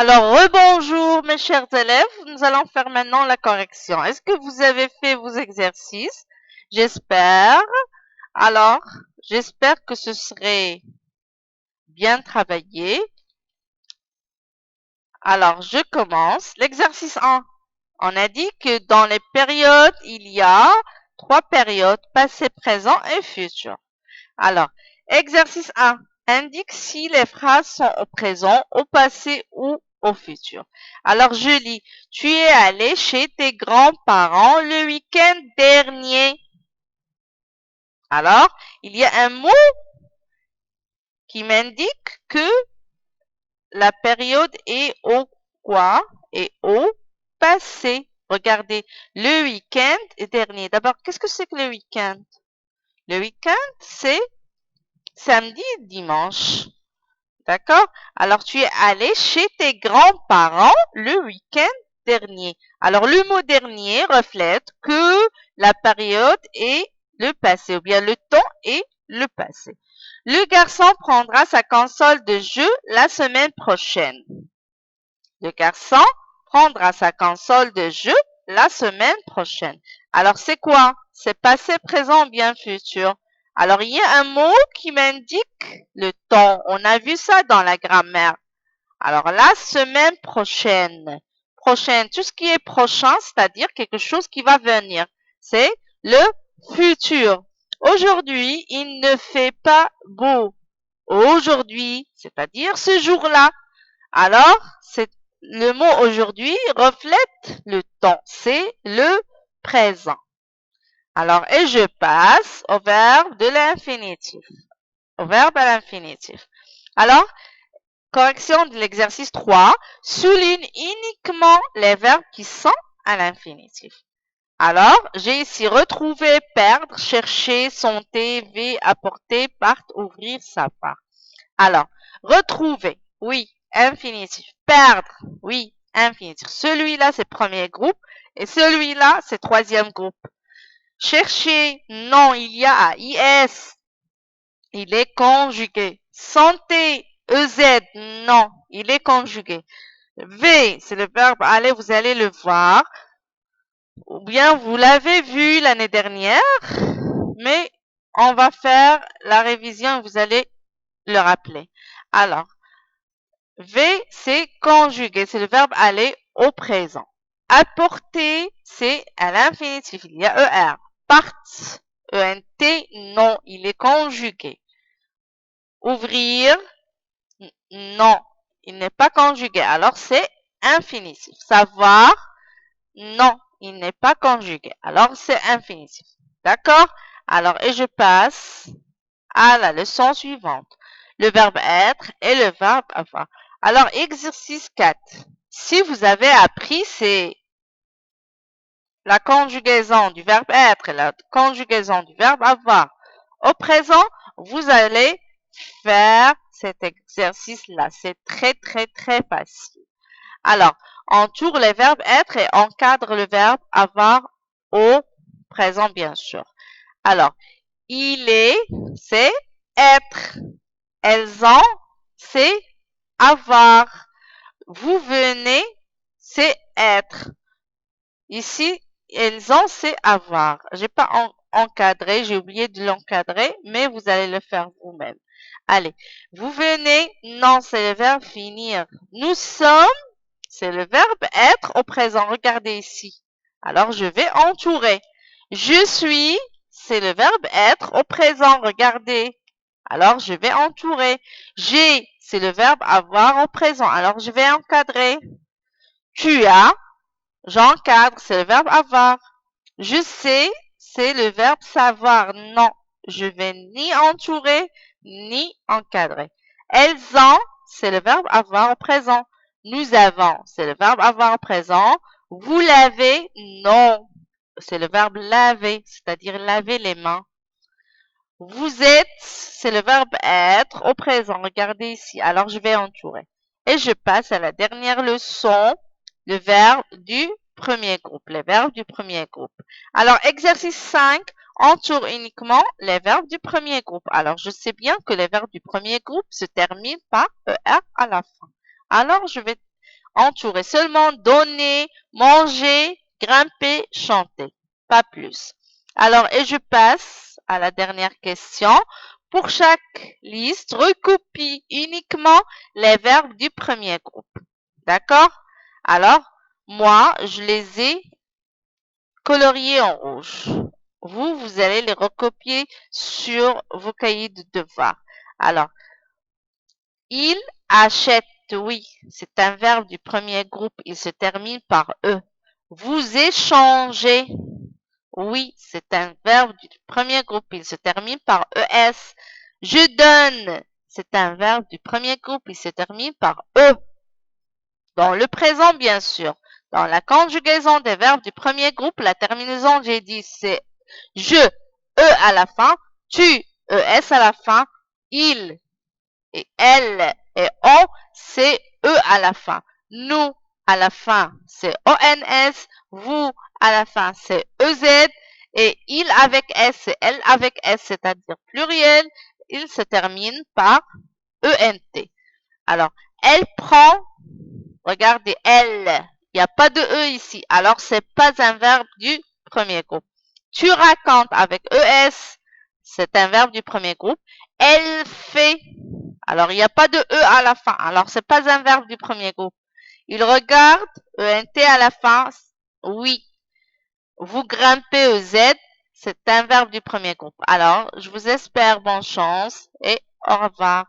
Alors, rebonjour mes chers élèves, nous allons faire maintenant la correction. Est-ce que vous avez fait vos exercices? J'espère. Alors, j'espère que ce serait bien travaillé. Alors, je commence. L'exercice 1. On a dit que dans les périodes, il y a 3 périodes, passé, présent et futur. Alors, exercice 1. Indique si les phrases sont au présent, au passé ou au futur. Alors, je lis. Tu es allé chez tes grands-parents le week-end dernier. Alors, il y a un mot qui m'indique que la période est au quoi? Et au passé. Regardez, le week-end dernier. D'abord, qu'est-ce que c'est que le week-end? Le week-end, c'est samedi et dimanche. D'accord? Alors, tu es allé chez tes grands-parents le week-end dernier. Alors, le mot dernier reflète que la période est le passé, ou bien le temps est le passé. Le garçon prendra sa console de jeu la semaine prochaine. Le garçon prendra sa console de jeu la semaine prochaine. Alors, c'est quoi? C'est passé, présent ou bien futur? Alors, il y a un mot qui m'indique le temps. On a vu ça dans la grammaire. Alors, la semaine prochaine. Prochaine, tout ce qui est prochain, c'est-à-dire quelque chose qui va venir. C'est le futur. Aujourd'hui, il ne fait pas beau. Aujourd'hui, c'est-à-dire ce jour-là. Alors, le mot aujourd'hui reflète le temps. C'est le présent. Alors, et je passe au verbe de l'infinitif. Au verbe à l'infinitif. Alors, correction de l'exercice 3. Souligne uniquement les verbes qui sont à l'infinitif. Alors, j'ai ici retrouver, perdre, chercher, sonder, apporter, part, ouvrir, savoir. Alors, retrouver, oui, infinitif. Perdre, oui, infinitif. Celui-là, c'est premier groupe et celui-là, c'est troisième groupe. Chercher, non, il y a IS, il est conjugué. Santé, EZ, non, il est conjugué. V, c'est le verbe aller, vous allez le voir. Ou bien vous l'avez vu l'année dernière, mais on va faire la révision et vous allez le rappeler. Alors, V, c'est conjugué, c'est le verbe aller au présent. Apporter, c'est à l'infinitif, il y a ER. Part, ENT, non, il est conjugué. Ouvrir, non, il n'est pas conjugué, alors c'est infinitif. Savoir, non, il n'est pas conjugué, alors c'est infinitif. D'accord? Alors, et je passe à la leçon suivante. Le verbe être et le verbe avoir. Alors, exercice 4. Si vous avez appris, c'est la conjugaison du verbe être et la conjugaison du verbe avoir. Au présent, vous allez faire cet exercice-là. C'est très, très, très facile. Alors, entoure les verbes être et encadre le verbe avoir au présent, bien sûr. Alors, il est, c'est être. Elles ont, c'est avoir. Vous venez, c'est être. Ici, elles ont, c'est avoir. J'ai pas encadré, j'ai oublié de l'encadrer, mais vous allez le faire vous-même. Allez, vous venez, non, c'est le verbe finir. Nous sommes, c'est le verbe être au présent. Regardez ici. Alors, je vais entourer. Je suis, c'est le verbe être au présent. Regardez. Alors, je vais entourer. J'ai, c'est le verbe avoir au présent. Alors, je vais encadrer. Tu as, j'encadre, c'est le verbe avoir. Je sais, c'est le verbe savoir. Non, je vais ni entourer, ni encadrer. Elles ont, c'est le verbe avoir au présent. Nous avons, c'est le verbe avoir au présent. Vous lavez, non, c'est le verbe laver, c'est-à-dire laver les mains. Vous êtes, c'est le verbe être au présent. Regardez ici. Alors, je vais entourer. Et je passe à la dernière leçon, le verbe du premier groupe, les verbes du premier groupe. Alors, exercice 5, entoure uniquement les verbes du premier groupe. Alors, je sais bien que les verbes du premier groupe se terminent par ER à la fin. Alors, je vais entourer seulement, donner, manger, grimper, chanter. Pas plus. Alors, et je passe à la dernière question. Pour chaque liste, recopie uniquement les verbes du premier groupe. D'accord? Alors, moi, je les ai coloriés en rouge. Vous allez les recopier sur vos cahiers de devoirs. Alors, il achète, oui, c'est un verbe du premier groupe, il se termine par E. Vous échangez, oui, c'est un verbe du premier groupe, il se termine par ES. Je donne, c'est un verbe du premier groupe, il se termine par E. Dans le présent, bien sûr. Dans la conjugaison des verbes du premier groupe, la terminaison, j'ai dit, c'est je, E à la fin, tu, ES à la fin, il et elle et on, c'est E à la fin. Nous, à la fin, c'est ONS. Vous, à la fin, c'est EZ. Et il avec S et elle avec S, c'est-à-dire pluriel, il se termine par ENT. Alors, elle prend, regardez, elle, il n'y a pas de E ici. Alors, c'est pas un verbe du premier groupe. Tu racontes avec ES, c'est un verbe du premier groupe. Elle fait, alors il n'y a pas de E à la fin. Alors, c'est pas un verbe du premier groupe. Il regarde, ENT à la fin, oui. Vous grimpez EZ, c'est un verbe du premier groupe. Alors, je vous espère bonne chance et au revoir.